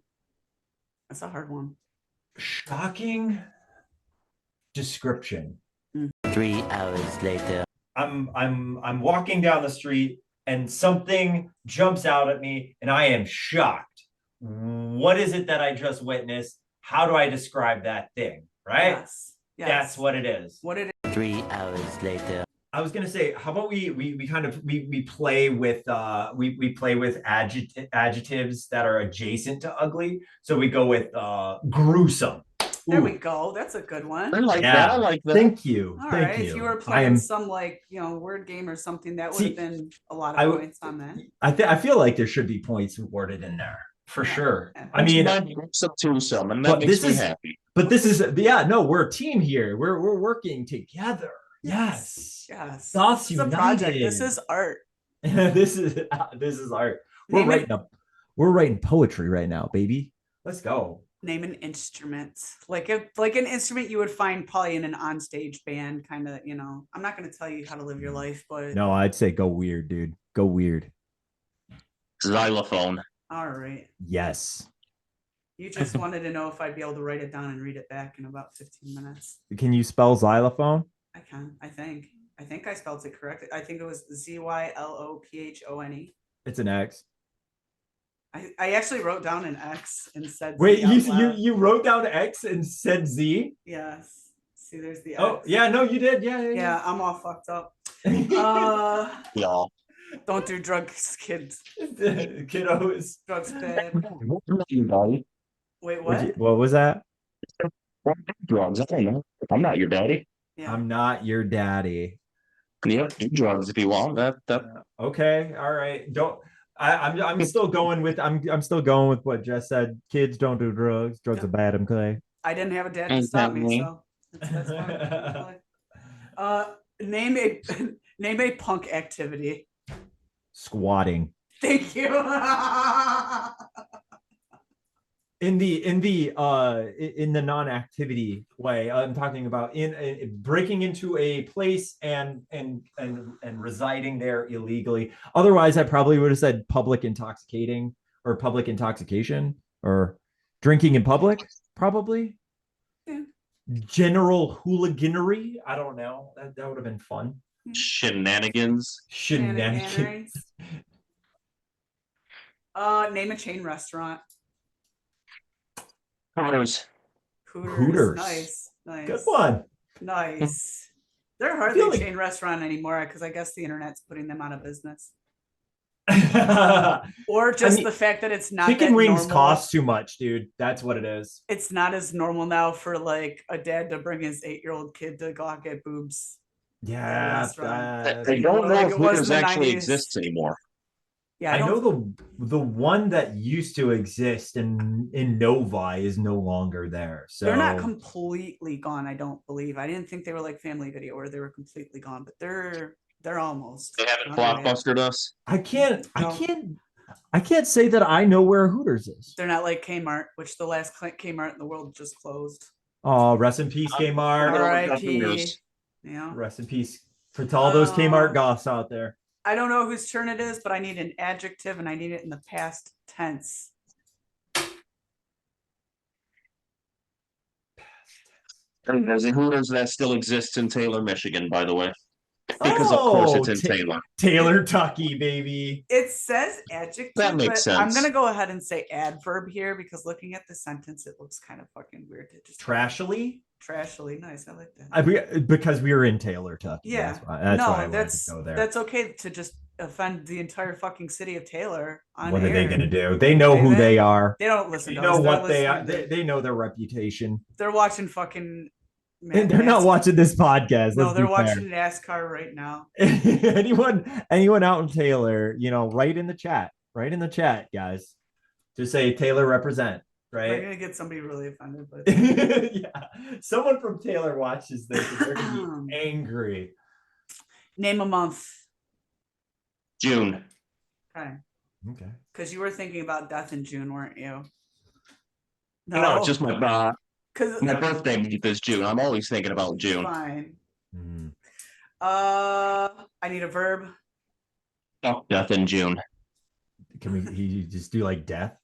That's a hard one. Shocking description. 3 hours later. I'm walking down the street and something jumps out at me and I am shocked. What is it that I just witnessed? How do I describe that thing? Right? Yes. That's what it is. What it is. 3 hours later. I was gonna say, how about we kind of we play with we play with adjectives that are adjacent to ugly. So we go with gruesome. There Ooh. we go. That's a good one. I like Yeah. that. I like that. Thank you. All Thank right. you. If you were I playing am. some like word game or something, that would See, have been a lot I of would- points on that. I feel like there should be points awarded in there for Yeah. sure. Yeah. I mean, some twosome, and but that makes this me is- happy. but this is no, we're a team here. We're working together. Yes. Yes. Thoughts This is a project. united. This is art. this is art. We're Name it- writing poetry right now, baby. Let's go. Name an instrument, like an instrument you would find probably in an onstage band, kind of. I'm not going to tell you how to live your life, but No, I'd say go weird, dude. Go weird. Xylophone. all right. Yes. You just wanted to know if I'd be able to write it down and read it back in about 15 minutes. Can you spell xylophone? I can. I think I spelled it correctly. I think it was Zylophone. It's an X. I actually wrote down an X and said Wait, Z out loud. you wrote down X and said Z? Yes. See, there's the X. Oh, yeah, no, you did. Yeah. Yeah, I'm all fucked up. Y'all. Don't do drugs, kids. Kiddos. Drugs bad. Wait, what? What was that? Drugs. I don't know. I'm not your daddy. Yeah. I'm not your daddy. Yeah, do drugs if you want. That Okay, all right. I'm still going with What Jess said. Kids don't do drugs. Drugs are bad. I'm Clay. I didn't have a dad to stop me, so that's fine. Name a punk activity. Squatting. Thank you. in the non-activity way. I'm talking about in breaking into a place and residing there illegally. Otherwise, I probably would have said public intoxicating or public intoxication or drinking in public. Probably. Yeah. general hooliganery. I don't know. That would have been fun. Shenanigans. Shenanigans. Name a chain restaurant. Hooters. Hooters. Nice. Good one. Nice. They're I hardly feel a like- chain restaurant anymore because I guess the internet's putting them out of business. Or just mean, the fact that it's not Chicken that wings normal. cost too much, dude. That's what it is. It's not as normal now for like a dad to bring his 8-year-old kid to go out get boobs. Yeah. restaurant. I don't know Like if it was Hooters in the actually 90s. exists anymore. Yeah, I know the one that used to exist in Novi is no longer there. So they're not completely gone. I don't believe. I didn't think they were like Family Video or they were completely gone, but they're almost. They haven't on the way. blockbustered us. I can't say that I know where Hooters is. They're not like Kmart, which the last Kmart in the world just closed. Oh, rest in peace, Kmart. R.I.P. Yeah. Rest in peace for all those Kmart goths out there. I don't know whose turn it is, but I need an adjective and I need it in the past tense. And there's a Hooters that still exists in Taylor, Michigan, by the way. Because of course it's in Taylor. Taylor Tucky, baby. It says adjective, That makes but I'm sense. gonna go ahead and say adverb here because looking at the sentence, it looks kind of fucking weird to just Trashily? trashily. Nice, I like that. Because we were in Taylor Tucky. Yeah. That's why I wanted that's to go there. that's okay to just offend the entire fucking city of Taylor on What are they air. gonna do? They know who they are. They don't listen They to know us. They're what they are. listening to- They know their reputation. They're watching fucking. And they're not watching this podcast. No, let's they're be fair. watching NASCAR right now. anyone out in Taylor, write in the chat. Write in the chat, guys. Just say Taylor represent, We're right? gonna get somebody really offended, but Yeah. Someone from Taylor watches this and they're gonna be angry. name a month. June. Okay. Okay. Because you were thinking about death in June, weren't you? No, it's just my because birthday month is June. I'm always thinking about June. Fine. Hmm. I need a verb. Oh, death in June. Can he just do like death?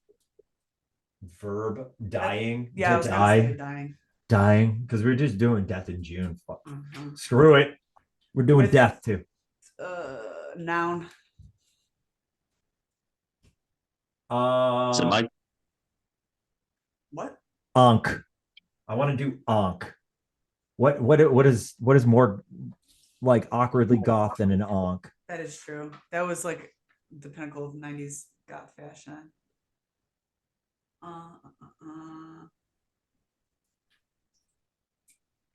Verb dying. Yeah, I to was gonna say die. dying. Dying. Because we're just doing death in June. Fuck. Mhm. Screw it. We're doing With- death too. Noun. So my What? Onk. I want to do onk. What is more like awkwardly goth than an onk? That is true. That was like the pinnacle of 90s goth fashion.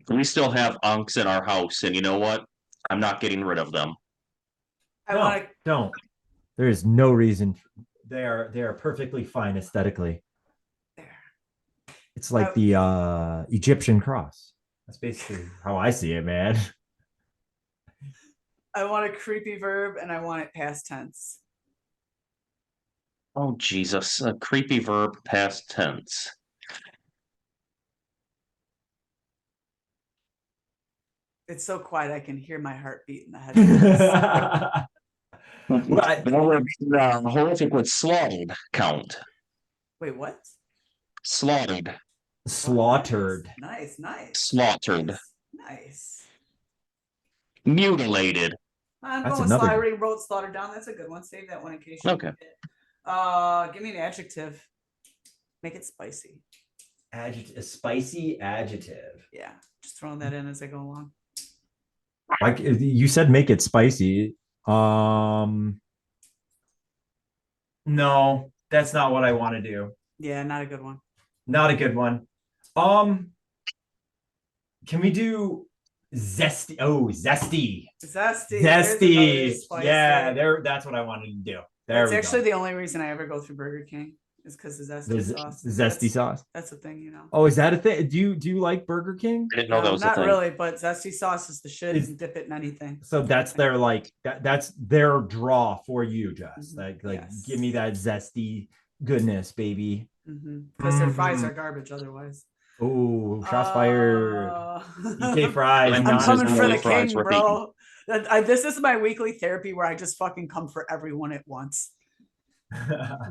we still have unks in our house, and you know what? I'm not getting rid of them. I No, want to. don't. There is no reason. They are perfectly fine aesthetically. There. It's like the Egyptian cross. That's basically how I see it, man. I want a creepy verb and I want it past tense. Oh Jesus! A creepy verb, past tense. It's so quiet I can hear my heartbeat in the headphones. Horrific would slaughtered count. Wait, what? Slaughtered. Slaughtered. Nice. Slaughtered. Nice. Mutilated. I'm That's going another I good- already wrote slaughter down. That's a good one. Save that one in case you Okay. need it. Give me an adjective. Make it spicy. Adjective, a spicy adjective. Yeah. Just throwing that in as I go along. Like you said, make it spicy. No, that's not what I want to do. Yeah, not a good one. Not a good one. Can we do zesty? Oh, zesty. Zesty. There's another Zesty. spicy. Yeah, there. That's what I wanted to do. There That's we actually go. the only reason I ever go through Burger King is because of zesty The sauce. zesty sauce. That's a thing, you know. Oh, is that a thing? Do you like Burger King? I didn't know that was a not thing. really, but zesty sauce is the shit. Is- You can dip it in anything. So that's their that's their draw for you, Jess. Mhm. Like Yes. give me that zesty goodness, baby. Because their fries Mhm. are garbage otherwise. Oh, shots fired. EK fries. I'm I'm not coming as for good. the fries king, worth bro. This is my weekly therapy where I just fucking come for everyone at once.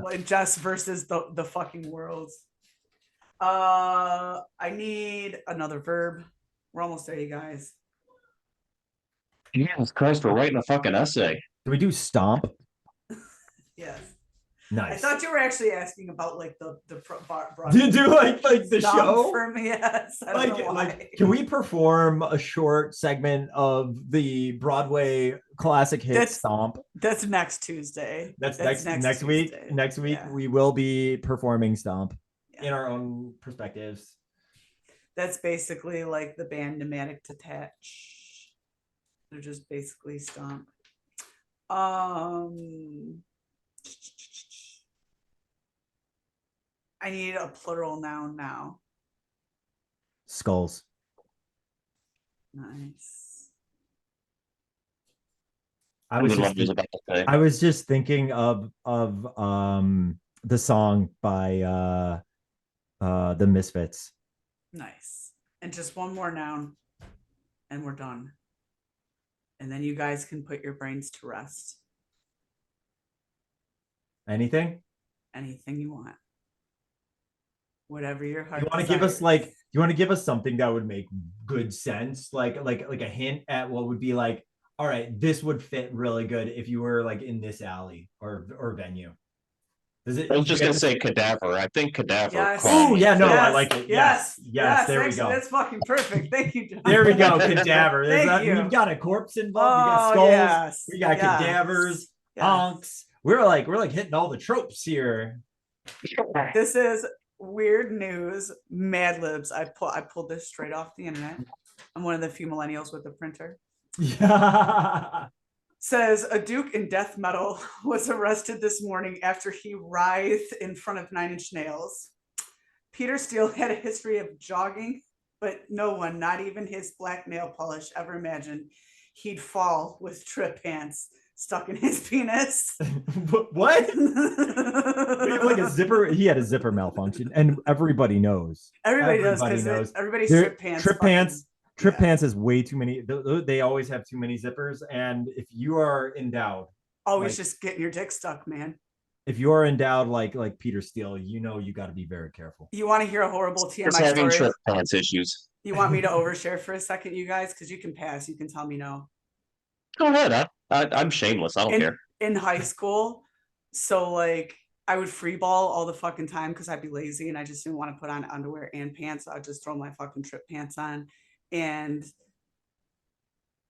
Like Jess versus the fucking world. I need another verb. We're almost there, you guys. Jesus Christ, we're writing a fucking essay. Can we do stomp? Yes. Nice. I thought you were actually asking about like the Do you do like the show? for me? Yes. I don't know why. Like, can we perform a short segment of the Broadway classic hit Stomp? That's next Tuesday. That's next week. Tuesday. Next week Yeah. we will be performing Stomp in our own perspectives. That's basically like the band Pneumatic Detach. They're just basically Stomp. I need a plural noun now. Skulls. Nice. I was just thinking of the song by the Misfits. Nice. And just one more noun and we're done. And then you guys can put your brains to rest. Anything? Anything you want. Whatever your heart. You want to give us you want to give us something that would make good sense, like a hint at what would be like, all right, this would fit really good if you were like in this alley or venue. Does it? I was just gonna say cadaver. I think cadaver. Yes. Oh yeah, no, yes. I like it. Yes. There we go. That's fucking perfect. Thank you, John. There we go. Cadaver. Thank you. We've got a corpse involved. We got skulls. Yes. We got cadavers. Honks. We're like hitting all the tropes here. This is weird news. Mad Libs. I pulled this straight off the internet. I'm one of the few millennials with a printer. Yeah. Says a Duke in death metal was arrested this morning after he writhed in front of 9 Inch Nails. Peter Steele had a history of jogging, but no one, not even his black nail polish, ever imagined he'd fall with trip pants stuck in his penis. What? Like a zipper. He had a zipper malfunction, and everybody knows. Everybody knows. Everybody's trip pants. Trip pants is way too many. They always have too many zippers. And if you are endowed, always just getting your dick stuck, man. If you are endowed like Peter Steele, you got to be very careful. You want to hear a horrible TMI just having story? Trip pants issues. You want me to overshare for a second, you guys? Because you can pass. You can tell me no. Go ahead. I'm shameless. I don't care. In high school, so like I would free ball all the fucking time because I'd be lazy and I just didn't want to put on underwear and pants. So I'd just throw my fucking trip pants on. And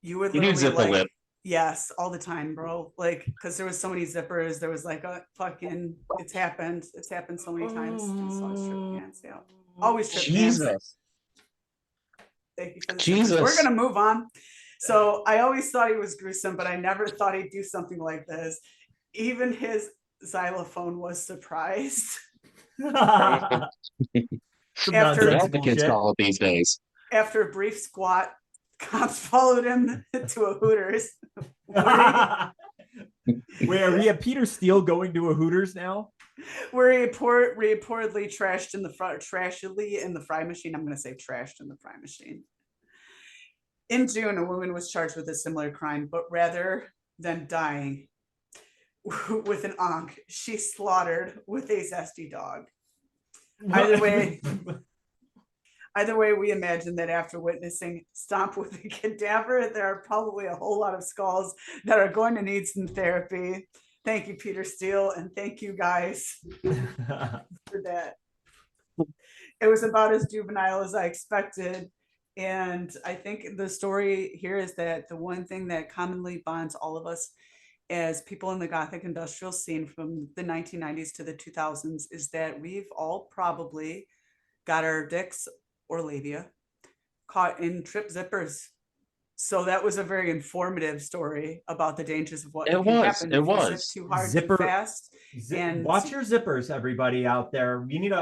you would need zip the lip. Yes, all the time, bro. Like, because there was so many zippers. There was like a fucking. It's happened so many times. So trip pants, yeah. Always trip pants. Thank you for this. Jesus. We're gonna move on. So I always thought he was gruesome, but I never thought he'd do something like this. Even his xylophone was surprised. After advocates call it these days. After a brief squat, cops followed him to a Hooters. Wait, are we at Peter Steele going to a Hooters now? Where he reportedly trashily in the fry machine. I'm going to say trashed in the fry machine. In June, a woman was charged with a similar crime, but rather than dying with an onk, she slaughtered with a zesty dog. Either way, we imagine that after witnessing Stomp with a cadaver, there are probably a whole lot of skulls that are going to need some therapy. Thank you, Peter Steele, and thank you guys for that. It was about as juvenile as I expected. And I think the story here is that the one thing that commonly bonds all of us as people in the Gothic industrial scene from the 1990s to the 2000s is that we've all probably got our dicks or labia caught in trip zippers. So that was a very informative story about the dangers of what can happen. It was too hard, too fast. And watch your zippers, everybody out there. We need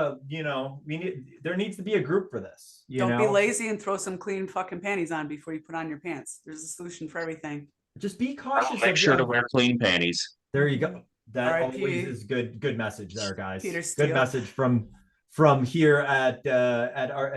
there needs to be a group for this. Don't be lazy and throw some clean fucking panties on before you put on your pants. There's a solution for everything. Just be cautious. Make sure to wear clean panties. There you go. That always is good message there, guys. Good message from here at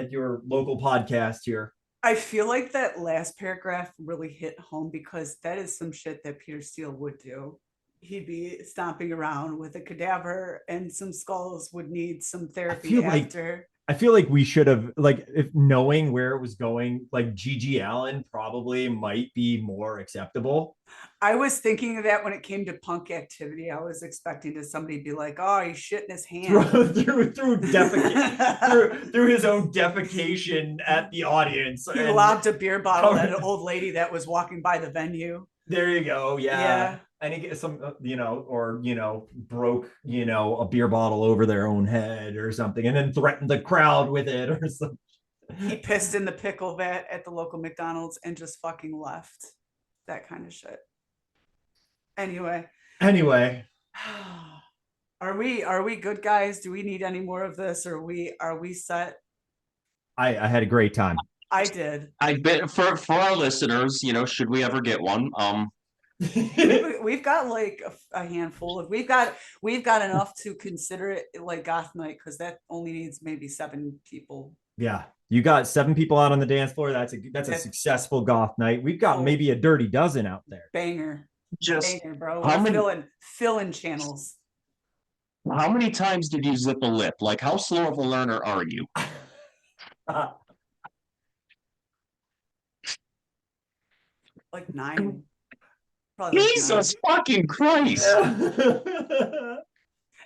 your local podcast here. I feel like that last paragraph really hit home because that is some shit that Peter Steele would do. He'd be stomping around with a cadaver and some skulls would need some therapy after. I feel like we should have, like, if knowing where it was going, like Gigi Allen probably might be more acceptable. I was thinking of that when it came to punk activity. I was expecting to somebody be like, "Oh, he's shitting his hand." Through his own defecation at the audience. He And lobbed a beer bottle at an old lady that was walking by the venue. there you go. Yeah. Yeah. And he get some, broke, a beer bottle over their own head or something, and then threatened the crowd with it or something. He pissed in the pickle vat at the local McDonald's and just fucking left. That kind of shit. Anyway, are we good, guys? Do we need any more of this, or are we set? I had a great time. I did. I bet for our listeners, should we ever get one, We've got like a handful of we've got enough to consider it like goth night, because that only needs maybe 7 people. Yeah, you got 7 people out on the dance floor. That's a successful goth night. We've got maybe a dirty dozen out there. Banger, bro. Fill in channels. How many times did you zip a lip? Like, how slow of a learner are you? Like 9. Probably like Jesus fucking Christ.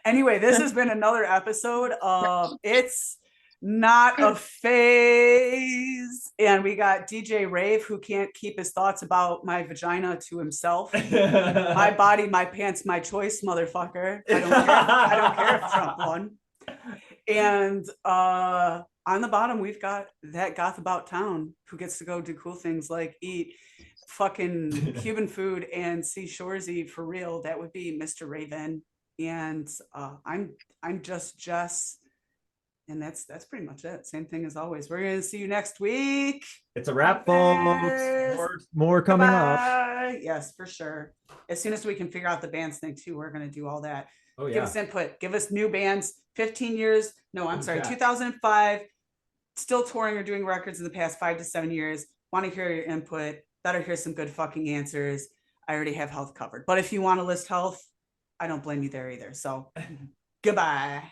Anyway, this has been another episode of It's Not a Phase. And we got DJ Raev, who can't keep his thoughts about my vagina to himself. My body, my pants, my choice, motherfucker. I don't care if Trump won. And on the bottom, we've got that goth about town who gets to go do cool things like eat fucking Cuban food and see Shoresy for real. That would be Mr. Raven. And I'm JussJess. And that's pretty much it. Same thing as always. We're gonna see you next week. It's a wrap, folks. More coming up. Yes, for sure. As soon as we can figure out the bands thing too, we're gonna do all that. Oh yeah. Give us input. Give us new bands. 15 years. No, I'm sorry. Okay. 2005. Still touring or doing records in the past 5 to 7 years. Want to hear your input. Better hear some good fucking answers. I already have health covered. But if you want to list health, I don't blame you there either. So goodbye.